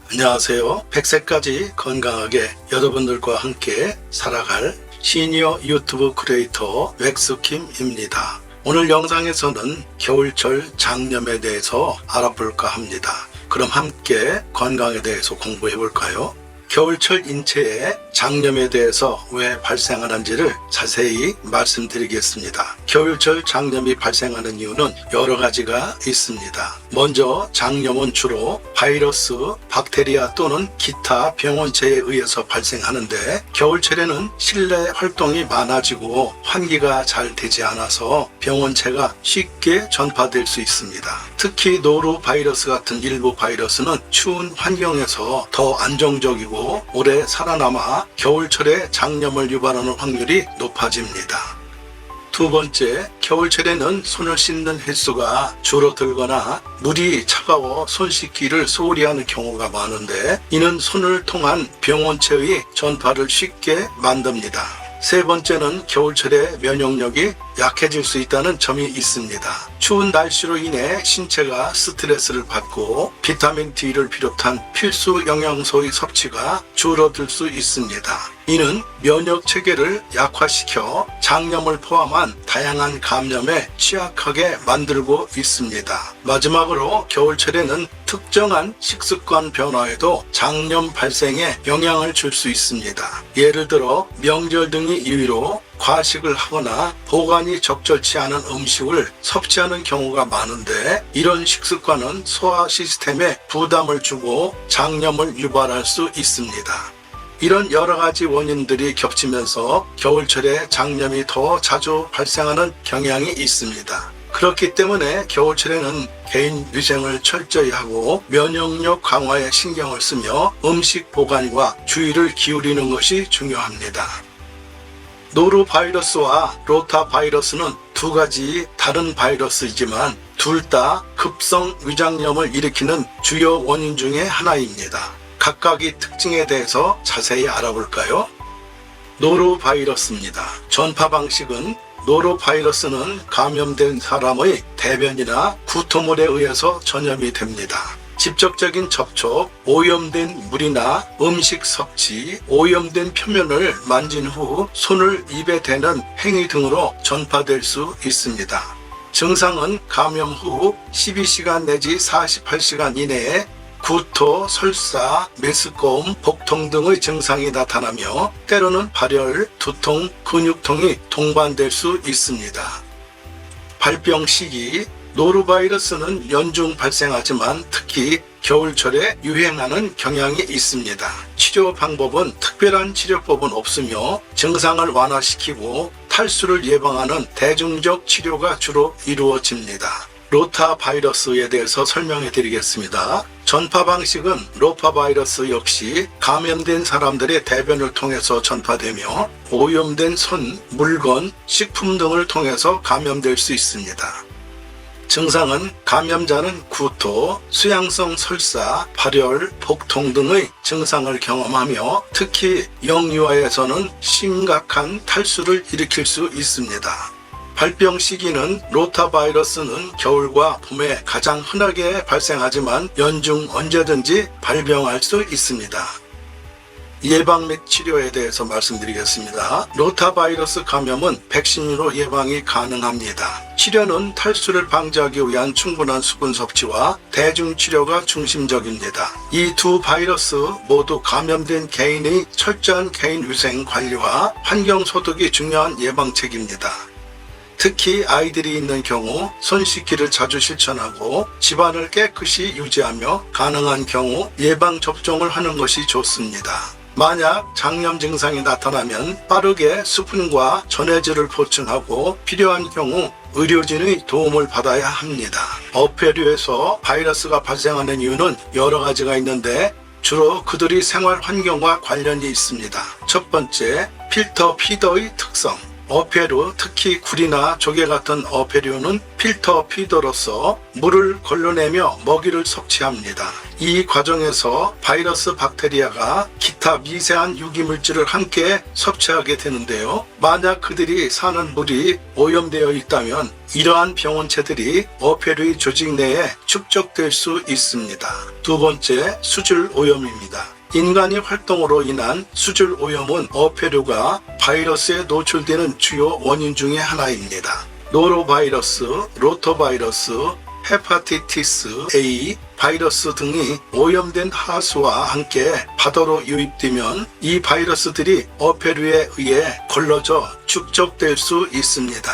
안녕하세요. 100세까지 건강하게 여러분들과 함께 살아갈 시니어 유튜브 크리에이터 웩스킴입니다. 오늘 영상에서는 겨울철 장염에 대해서 알아볼까 합니다. 그럼 함께 건강에 대해서 공부해 볼까요? 겨울철 인체에 장염에 대해서 왜 발생하는지를 자세히 말씀드리겠습니다. 겨울철 장염이 발생하는 이유는 여러 가지가 있습니다. 먼저 장염은 주로 바이러스, 박테리아 또는 기타 병원체에 의해서 발생하는데, 겨울철에는 실내 활동이 많아지고 환기가 잘 되지 않아서 병원체가 쉽게 전파될 수 있습니다. 특히 노루 바이러스 같은 일부 바이러스는 추운 환경에서 더 안정적이고 오래 살아남아 겨울철에 장염을 유발하는 확률이 높아집니다. 두 번째, 겨울철에는 손을 씻는 횟수가 줄어들거나 물이 차가워 손 씻기를 소홀히 하는 경우가 많은데, 이는 손을 통한 병원체의 전파를 쉽게 만듭니다. 세 번째는 겨울철에 면역력이 약해질 수 있다는 점이 있습니다. 추운 날씨로 인해 신체가 스트레스를 받고 비타민 D를 비롯한 필수 영양소의 섭취가 줄어들 수 있습니다. 이는 면역 체계를 약화시켜 장염을 포함한 다양한 감염에 취약하게 만들고 있습니다. 마지막으로 겨울철에는 특정한 식습관 변화에도 장염 발생에 영향을 줄 수 있습니다. 예를 들어 명절 등의 이유로 과식을 하거나 보관이 적절치 않은 음식을 섭취하는 경우가 많은데, 이런 식습관은 소화 시스템에 부담을 주고 장염을 유발할 수 있습니다. 이런 여러 가지 원인들이 겹치면서 겨울철에 장염이 더 자주 발생하는 경향이 있습니다. 그렇기 때문에 겨울철에는 개인 위생을 철저히 하고 면역력 강화에 신경을 쓰며 음식 보관과 주의를 기울이는 것이 중요합니다. 노루바이러스와 로타바이러스는 두 가지 다른 바이러스이지만 둘 다 급성 위장염을 일으키는 주요 원인 중에 하나입니다. 각각의 특징에 대해서 자세히 알아볼까요? 노루바이러스입니다. 전파 방식은 노루바이러스는 감염된 사람의 대변이나 구토물에 의해서 전염이 됩니다. 직접적인 접촉, 오염된 물이나 음식 섭취, 오염된 표면을 만진 후 손을 입에 대는 행위 등으로 전파될 수 있습니다. 증상은 감염 후 12시간 내지 48시간 이내에 구토, 설사, 메스꺼움, 복통 등의 증상이 나타나며 때로는 발열, 두통, 근육통이 동반될 수 있습니다. 발병 시기, 노루바이러스는 연중 발생하지만 특히 겨울철에 유행하는 경향이 있습니다. 치료 방법은 특별한 치료법은 없으며 증상을 완화시키고 탈수를 예방하는 대중적 치료가 주로 이루어집니다. 로타바이러스에 대해서 설명해 드리겠습니다. 전파 방식은 로타바이러스 역시 감염된 사람들의 대변을 통해서 전파되며 오염된 손, 물건, 식품 등을 통해서 감염될 수 있습니다. 증상은 감염자는 구토, 수양성 설사, 발열, 복통 등의 증상을 경험하며 특히 영유아에서는 심각한 탈수를 일으킬 수 있습니다. 발병 시기는 로타바이러스는 겨울과 봄에 가장 흔하게 발생하지만 연중 언제든지 발병할 수 있습니다. 예방 및 치료에 대해서 말씀드리겠습니다. 로타바이러스 감염은 백신으로 예방이 가능합니다. 치료는 탈수를 방지하기 위한 충분한 수분 섭취와 대중치료가 중심적입니다. 이 두 바이러스 모두 감염된 개인의 철저한 개인위생 관리와 환경소독이 중요한 예방책입니다. 특히 아이들이 있는 경우 손 씻기를 자주 실천하고 집안을 깨끗이 유지하며 가능한 경우 예방접종을 하는 것이 좋습니다. 만약 장염 증상이 나타나면 빠르게 수분과 전해질을 보충하고 필요한 경우 의료진의 도움을 받아야 합니다. 어패류에서 바이러스가 발생하는 이유는 여러 가지가 있는데 주로 그들이 생활 환경과 관련이 있습니다. 첫 번째, 필터 피더의 특성. 어패류, 특히 구리나 조개 같은 어패류는 필터 피더로서 물을 걸러내며 먹이를 섭취합니다. 이 과정에서 바이러스, 박테리아가 기타 미세한 유기물질을 함께 섭취하게 되는데요. 만약 그들이 사는 물이 오염되어 있다면 이러한 병원체들이 어패류의 조직 내에 축적될 수 있습니다. 두 번째, 수질 오염입니다. 인간의 활동으로 인한 수질 오염은 어패류가 바이러스에 노출되는 주요 원인 중의 하나입니다. 노로바이러스, 로터바이러스, 헤파티티스 A 바이러스 등이 오염된 하수와 함께 바다로 유입되면 이 바이러스들이 어패류에 의해 걸러져 축적될 수 있습니다.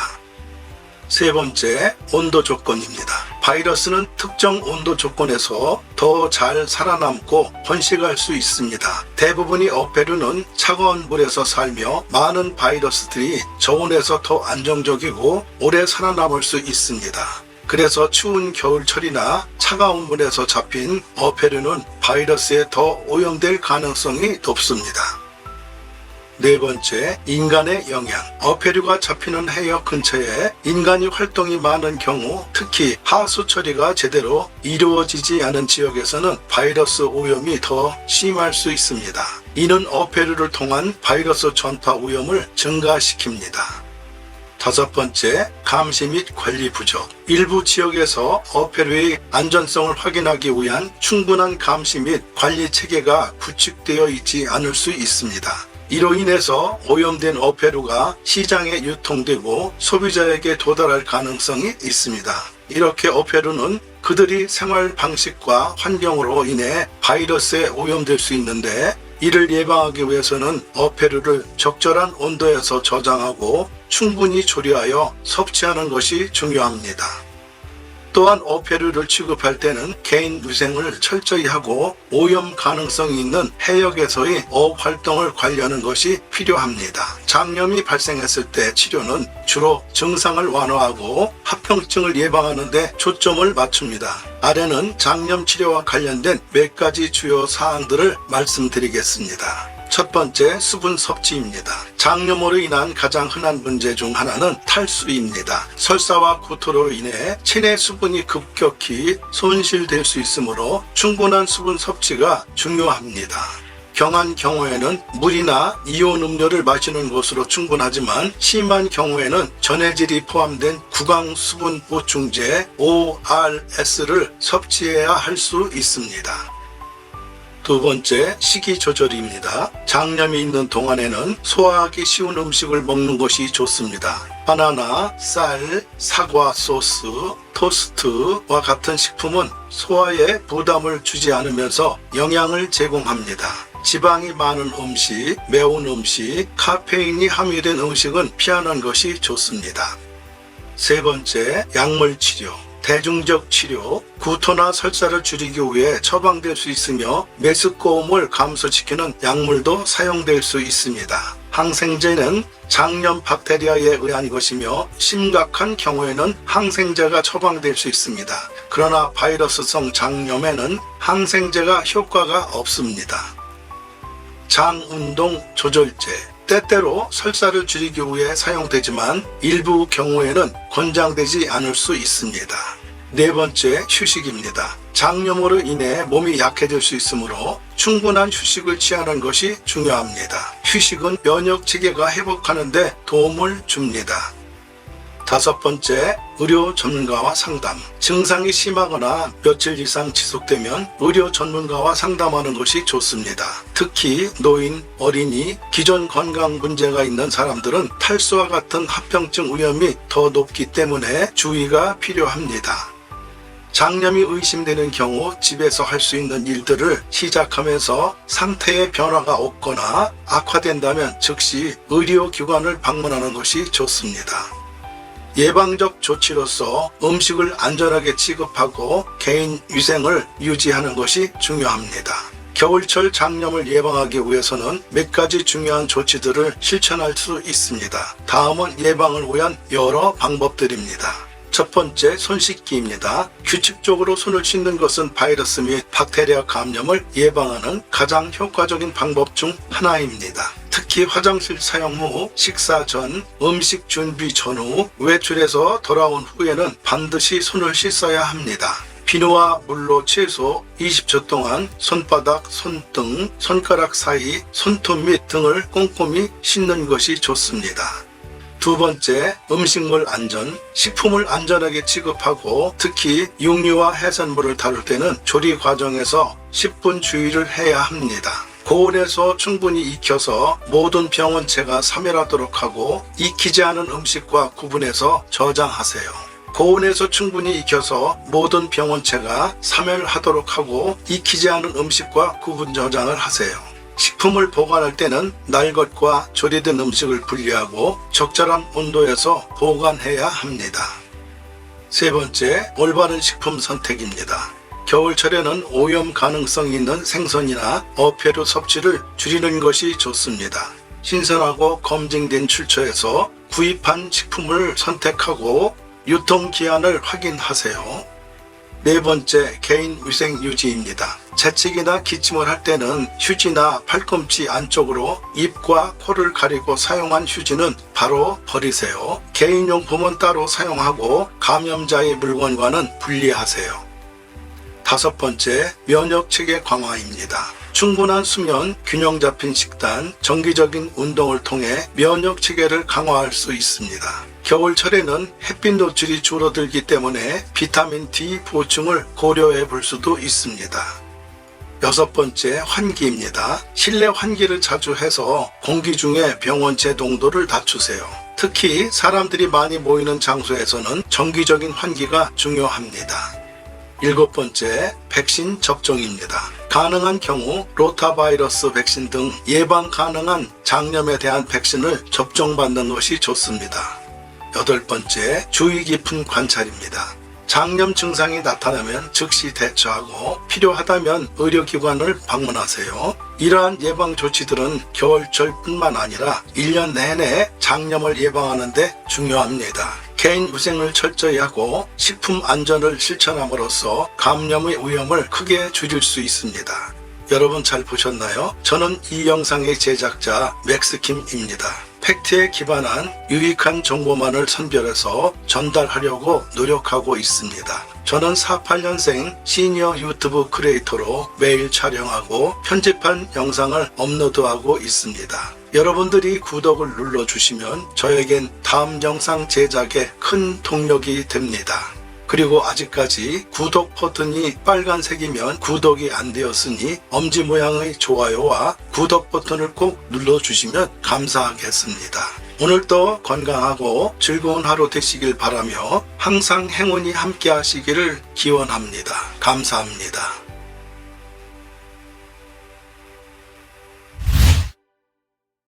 세 번째, 온도 조건입니다. 바이러스는 특정 온도 조건에서 더 잘 살아남고 번식할 수 있습니다. 대부분의 어패류는 차가운 물에서 살며 많은 바이러스들이 저온에서 더 안정적이고 오래 살아남을 수 있습니다. 그래서 추운 겨울철이나 차가운 물에서 잡힌 어패류는 바이러스에 더 오염될 가능성이 높습니다. 네 번째, 인간의 영향. 어패류가 잡히는 해역 근처에 인간의 활동이 많은 경우, 특히 하수 처리가 제대로 이루어지지 않은 지역에서는 바이러스 오염이 더 심할 수 있습니다. 이는 어패류를 통한 바이러스 전파 위험을 증가시킵니다. 다섯 번째, 감시 및 관리 부족. 일부 지역에서 어패류의 안전성을 확인하기 위한 충분한 감시 및 관리 체계가 구축되어 있지 않을 수 있습니다. 이로 인해서 오염된 어패류가 시장에 유통되고 소비자에게 도달할 가능성이 있습니다. 이렇게 어패류는 그들이 생활 방식과 환경으로 인해 바이러스에 오염될 수 있는데, 이를 예방하기 위해서는 어패류를 적절한 온도에서 저장하고 충분히 조리하여 섭취하는 것이 중요합니다. 또한 어패류를 취급할 때는 개인 위생을 철저히 하고 오염 가능성이 있는 해역에서의 어업 활동을 관리하는 것이 필요합니다. 장염이 발생했을 때 치료는 주로 증상을 완화하고 합병증을 예방하는 데 초점을 맞춥니다. 아래는 장염 치료와 관련된 몇 가지 주요 사항들을 말씀드리겠습니다. 첫 번째, 수분 섭취입니다. 장염으로 인한 가장 흔한 문제 중 하나는 탈수입니다. 설사와 구토로 인해 체내 수분이 급격히 손실될 수 있으므로 충분한 수분 섭취가 중요합니다. 경한 경우에는 물이나 이온 음료를 마시는 것으로 충분하지만 심한 경우에는 전해질이 포함된 구강 수분 보충제 ORS를 섭취해야 할 수 있습니다. 두 번째, 식이 조절입니다. 장염이 있는 동안에는 소화하기 쉬운 음식을 먹는 것이 좋습니다. 바나나, 쌀, 사과 소스, 토스트와 같은 식품은 소화에 부담을 주지 않으면서 영양을 제공합니다. 지방이 많은 음식, 매운 음식, 카페인이 함유된 음식은 피하는 것이 좋습니다. 세 번째, 약물 치료. 대중적 치료, 구토나 설사를 줄이기 위해 처방될 수 있으며 메스꺼움을 감소시키는 약물도 사용될 수 있습니다. 항생제는 장염 박테리아에 의한 것이며 심각한 경우에는 항생제가 처방될 수 있습니다. 그러나 바이러스성 장염에는 항생제가 효과가 없습니다. 장운동 조절제. 때때로 설사를 줄이기 위해 사용되지만 일부 경우에는 권장되지 않을 수 있습니다. 네 번째, 휴식입니다. 장염으로 인해 몸이 약해질 수 있으므로 충분한 휴식을 취하는 것이 중요합니다. 휴식은 면역 체계가 회복하는 데 도움을 줍니다. 다섯 번째, 의료 전문가와 상담. 증상이 심하거나 며칠 이상 지속되면 의료 전문가와 상담하는 것이 좋습니다. 특히 노인, 어린이, 기존 건강 문제가 있는 사람들은 탈수와 같은 합병증 위험이 더 높기 때문에 주의가 필요합니다. 장염이 의심되는 경우 집에서 할 수 있는 일들을 시작하면서 상태에 변화가 없거나 악화된다면 즉시 의료기관을 방문하는 것이 좋습니다. 예방적 조치로서 음식을 안전하게 취급하고 개인 위생을 유지하는 것이 중요합니다. 겨울철 장염을 예방하기 위해서는 몇 가지 중요한 조치들을 실천할 수 있습니다. 다음은 예방을 위한 여러 방법들입니다. 첫 번째, 손 씻기입니다. 규칙적으로 손을 씻는 것은 바이러스 및 박테리아 감염을 예방하는 가장 효과적인 방법 중 하나입니다. 특히 특히 화장실 사용 후, 식사 전, 음식 준비 전후, 외출해서 돌아온 후에는 반드시 손을 씻어야 합니다. 비누와 물로 최소 20초 동안 손바닥, 손등, 손가락 사이, 손톱 및 등을 꼼꼼히 씻는 것이 좋습니다. 두 번째, 음식물 안전. 식품을 안전하게 취급하고 특히 육류와 해산물을 다룰 때는 조리 과정에서 10분 주의를 해야 합니다. 고온에서 충분히 익혀서 모든 병원체가 사멸하도록 하고 익히지 않은 음식과 구분해서 저장하세요. 고온에서 충분히 익혀서 모든 병원체가 사멸하도록 하고 익히지 않은 음식과 구분 저장을 하세요. 식품을 보관할 때는 날 것과 조리된 음식을 분리하고 적절한 온도에서 보관해야 합니다. 세 번째, 올바른 식품 선택입니다. 겨울철에는 오염 가능성이 있는 생선이나 어패류 섭취를 줄이는 것이 좋습니다. 신선하고 검증된 출처에서 구입한 식품을 선택하고 유통기한을 확인하세요. 네 번째, 개인 위생 유지입니다. 재채기나 기침을 할 때는 휴지나 팔꿈치 안쪽으로 입과 코를 가리고 사용한 휴지는 바로 버리세요. 개인용품은 따로 사용하고 감염자의 물건과는 분리하세요. 다섯 번째, 면역체계 강화입니다. 충분한 수면, 균형 잡힌 식단, 정기적인 운동을 통해 면역체계를 강화할 수 있습니다. 겨울철에는 햇빛 노출이 줄어들기 때문에 비타민 D 보충을 고려해 볼 수도 있습니다. 여섯 번째, 환기입니다. 실내 환기를 자주 해서 공기 중에 병원체 농도를 낮추세요. 특히 사람들이 많이 모이는 장소에서는 정기적인 환기가 중요합니다. 일곱 번째, 백신 접종입니다. 가능한 경우 로타바이러스 백신 등 예방 가능한 장염에 대한 백신을 접종받는 것이 좋습니다. 여덟 번째, 주의 깊은 관찰입니다. 장염 증상이 나타나면 즉시 대처하고 필요하다면 의료기관을 방문하세요. 이러한 예방 조치들은 겨울철뿐만 아니라 1년 내내 장염을 예방하는 데 중요합니다. 개인 위생을 철저히 하고 식품 안전을 실천함으로써 감염의 위험을 크게 줄일 수 있습니다. 여러분 잘 보셨나요? 저는 이 영상의 제작자 맥스킴입니다. 팩트에 기반한 유익한 정보만을 선별해서 전달하려고 노력하고 있습니다. 저는 48년생 시니어 유튜브 크리에이터로 매일 촬영하고 편집한 영상을 업로드하고 있습니다. 여러분들이 구독을 눌러주시면 저에겐 다음 영상 제작에 큰 동력이 됩니다. 그리고 아직까지 구독 버튼이 빨간색이면 구독이 안 되었으니 엄지 모양의 좋아요와 구독 버튼을 꼭 눌러주시면 감사하겠습니다. 오늘도 건강하고 즐거운 하루 되시길 바라며 항상 행운이 함께 하시기를 기원합니다. 감사합니다.